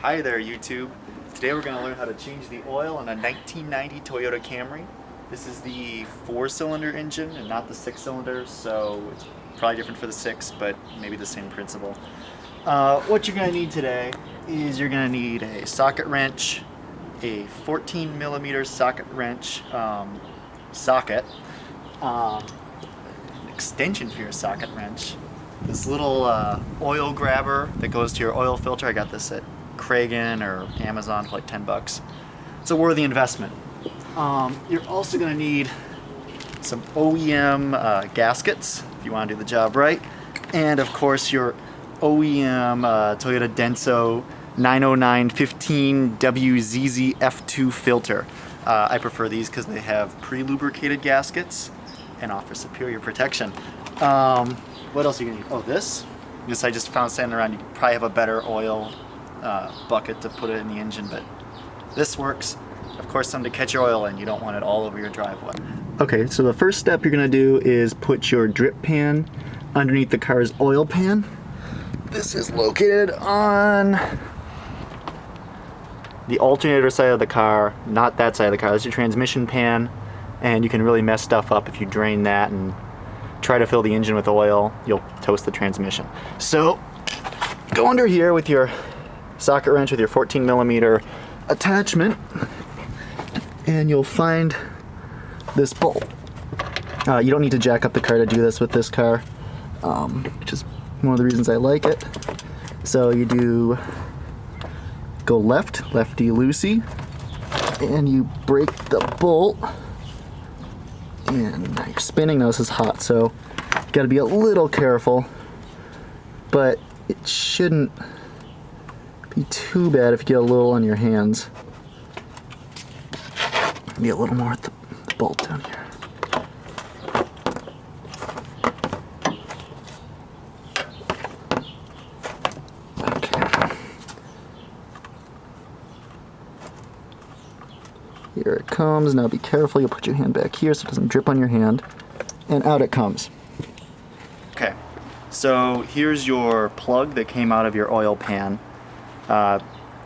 Hi there, YouTube. Today we're going to learn how to change the oil on a 1990 Toyota Camry. This is the 4-cylinder engine and not the 6-cylinder, so it's probably different for the 6, but maybe the same principle. What you're going to need today is you're going to need a socket wrench, a 14mm socket wrench socket, an extension for your socket wrench, this little oil grabber that goes to your oil filter. I got this at Kragen or Amazon for like 10 bucks. It's a worthy investment. You're also going to need some OEM gaskets if you want to do the job right, and of course your OEM Toyota Denso 90915 WZZ F2 filter. I prefer these because they have pre-lubricated gaskets and offer superior protection. What else are you going to need? Oh, this I just found standing around. You probably have a better oil bucket to put it in the engine, but this works. Of course, something to catch your oil in. You don't want it all over your driveway. Okay, so the first step you're going to do is put your drip pan underneath the car's oil pan. This is located on the alternator side of the car, not that side of the car. That's your transmission pan, and you can really mess stuff up if you drain that and try to fill the engine with oil. You'll toast the transmission. So go under here with your socket wrench with your 14mm attachment, and you'll find this bolt. You don't need to jack up the car to do this with this car, which is one of the reasons I like it. So you do go left, lefty-loosey, and you break the bolt, and you're spinning. Now this is hot, so you gotta be a little careful, but it shouldn't be too bad if you get a little on your hands. Maybe a little more at the bolt down here. Okay. Here it comes. Now be careful. You'll put your hand back here so it doesn't drip on your hand. And out it comes. Okay, so here's your plug that came out of your oil pan.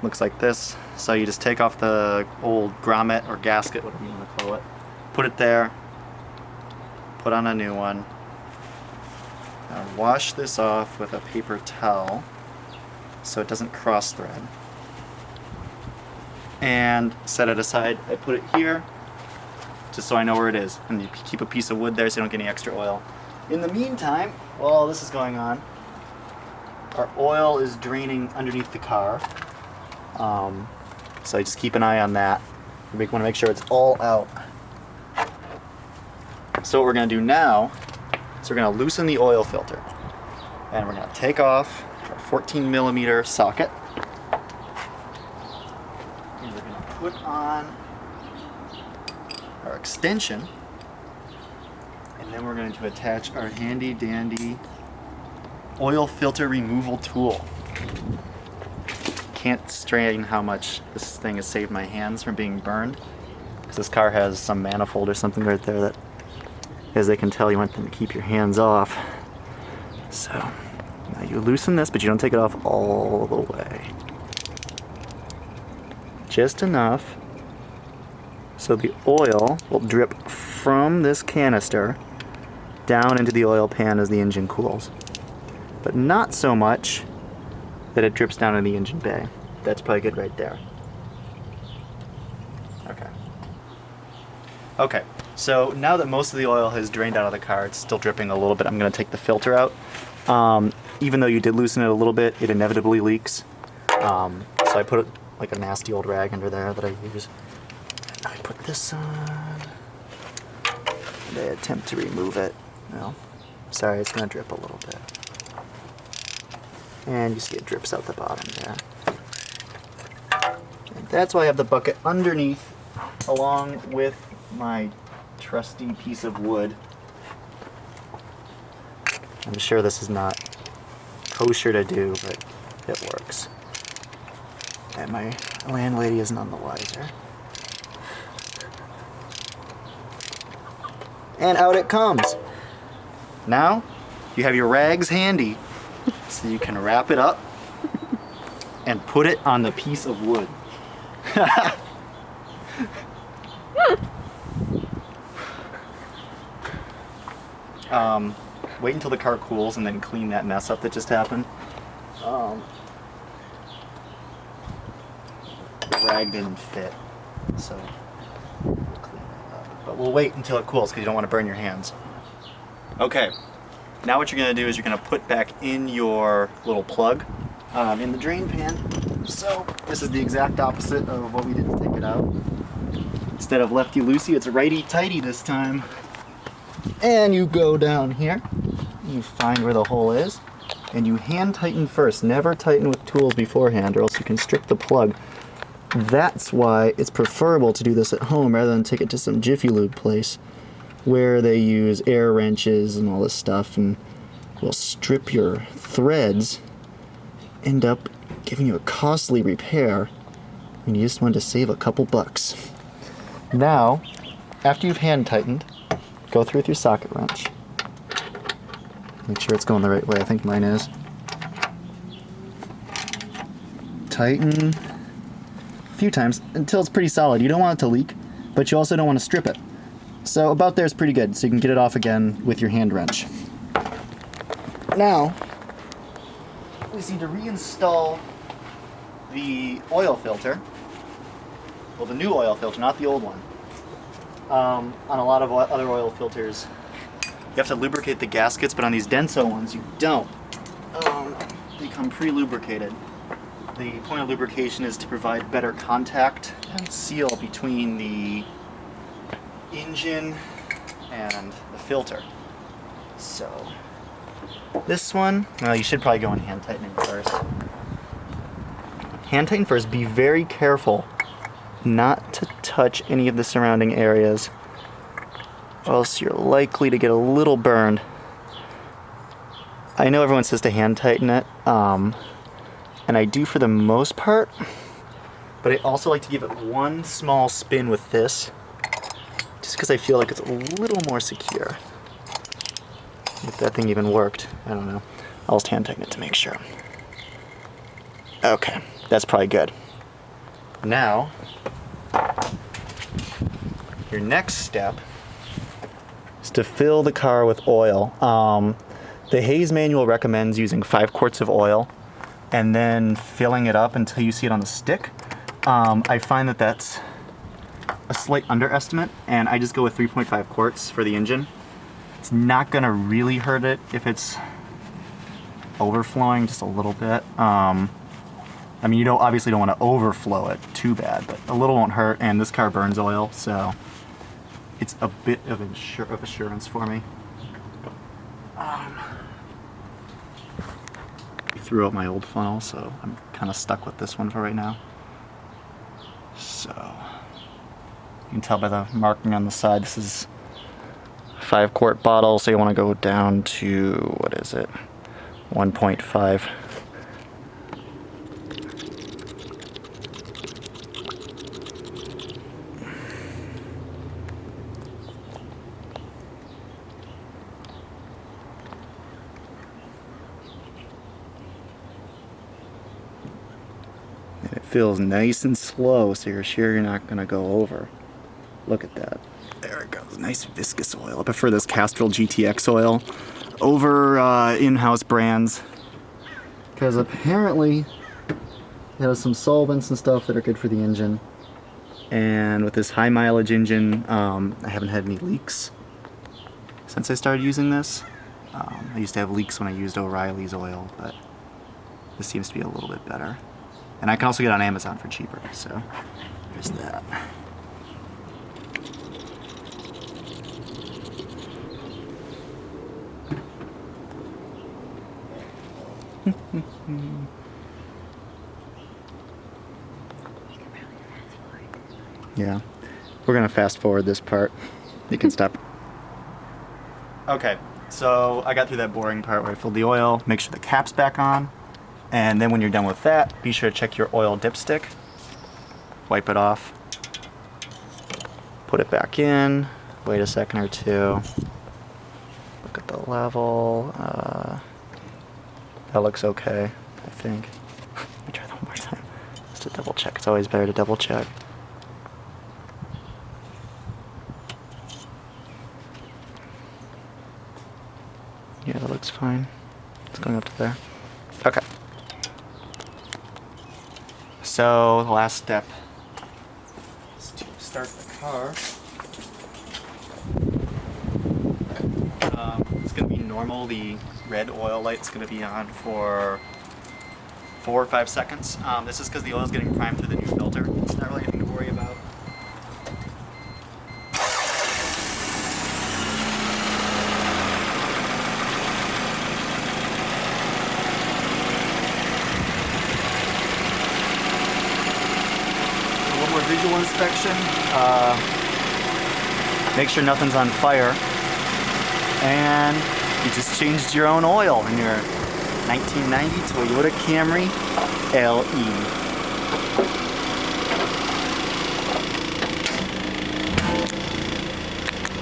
Looks like this. So you just take off the old grommet or gasket, whatever you want to call it, put it there, put on a new one. Now wash this off with a paper towel so it doesn't cross thread, and set it aside. I put it here just so I know where it is, and you keep a piece of wood there so you don't get any extra oil. In the meantime, while this is going on, our oil is draining underneath the car. So I just keep an eye on that. We want to make sure it's all out. So what we're going to do now is we're going to loosen the oil filter. And we're going to take off our 14mm socket. And we're going to put on our extension. And then we're going to attach our handy dandy oil filter removal tool. Can't strain how much this thing has saved my hands from being burned, because this car has some manifold or something right there that, as they can tell, you want them to keep your hands off. So now you loosen this, but you don't take it off all the way. Just enough so the oil will drip from this canister down into the oil pan as the engine cools, but not so much that it drips down in the engine bay. That's probably good right there. Okay, so now that most of the oil has drained out of the car, it's still dripping a little bit. I'm gonna take the filter out. Even though you did loosen it a little bit, it inevitably leaks. So I put like a nasty old rag under there that I use. I put this on, and I attempt to remove it. No, sorry, it's gonna drip a little bit. And you see it drips out the bottom there. And that's why I have the bucket underneath, along with my trusty piece of wood. I'm sure this is not kosher to do, but it works. And my landlady is none the wiser. And out it comes. Now, you have your rags handy, so you can wrap it up and put it on the piece of wood. Wait until the car cools and then clean that mess up that just happened. The rag didn't fit, so we'll clean that up. But we'll wait until it cools because you don't want to burn your hands. Okay, now what you're going to do is you're going to put back in your little plug in the drain pan. So this is the exact opposite of what we did to take it out. Instead of lefty-loosey, it's righty-tighty this time. And you go down here, you find where the hole is, and you hand tighten first. Never tighten with tools beforehand or else you can strip the plug. That's why it's preferable to do this at home rather than take it to some Jiffy Lube place where they use air wrenches and all this stuff and will strip your threads, end up giving you a costly repair when you just want to save a couple bucks. Now, after you've hand tightened, go through with your socket wrench. Make sure it's going the right way. I think mine is. Tighten a few times until it's pretty solid. You don't want it to leak, but you also don't want to strip it. So about there is pretty good, so you can get it off again with your hand wrench. Now, we just need to reinstall the oil filter. Well, the new oil filter, not the old one. On a lot of other oil filters, you have to lubricate the gaskets, but on these Denso ones, you don't. They come pre-lubricated. The point of lubrication is to provide better contact and seal between the engine and the filter. So, this one, well, you should probably go in hand tightening first. Hand tighten first. Be very careful not to touch any of the surrounding areas, or else you're likely to get a little burned. I know everyone says to hand tighten it, and I do for the most part, but I also like to give it one small spin with this, just because I feel like it's a little more secure. If that thing even worked, I don't know. I'll just hand tighten it to make sure. Okay, that's probably good. Now, your next step is to fill the car with oil. The Hayes manual recommends using 5 quarts of oil and then filling it up until you see it on the stick. I find that that's a slight underestimate, and I just go with 3.5 quarts for the engine. It's not gonna really hurt it if it's overflowing just a little bit. I mean, you obviously don't want to overflow it too bad, but a little won't hurt, and this car burns oil, so it's a bit of assurance for me. I threw out my old funnel, so I'm kind of stuck with this one for right now. So, you can tell by the marking on the side, this is a 5 quart bottle, so you want to go down to, what is it, 1.5. And it feels nice and slow, so you're sure you're not going to go over. Look at that. There it goes. Nice viscous oil. I prefer this Castrol GTX oil over in-house brands, because apparently it has some solvents and stuff that are good for the engine. And with this high mileage engine, I haven't had any leaks since I started using this. I used to have leaks when I used O'Reilly's oil, but this seems to be a little bit better. And I can also get on Amazon for cheaper, so there's that. Yeah, we're gonna fast forward this part. You can stop. Okay, so I got through that boring part where I filled the oil, make sure the cap's back on, and then when you're done with that, be sure to check your oil dipstick, wipe it off, put it back in, wait a second or two, look at the level, that looks okay, I think. Let me try that one more Double check. It's always better to double check. Yeah, that looks fine. It's going up to there. Okay. So the last step is to start the car. It's going to be normal. The red oil light's going to be on for 4 or 5 seconds. This is because the oil is getting primed through the new filter. It's not really anything to worry about. One more visual inspection. Make sure nothing's on fire. And you just changed your own oil in your 1990 Toyota Camry LE.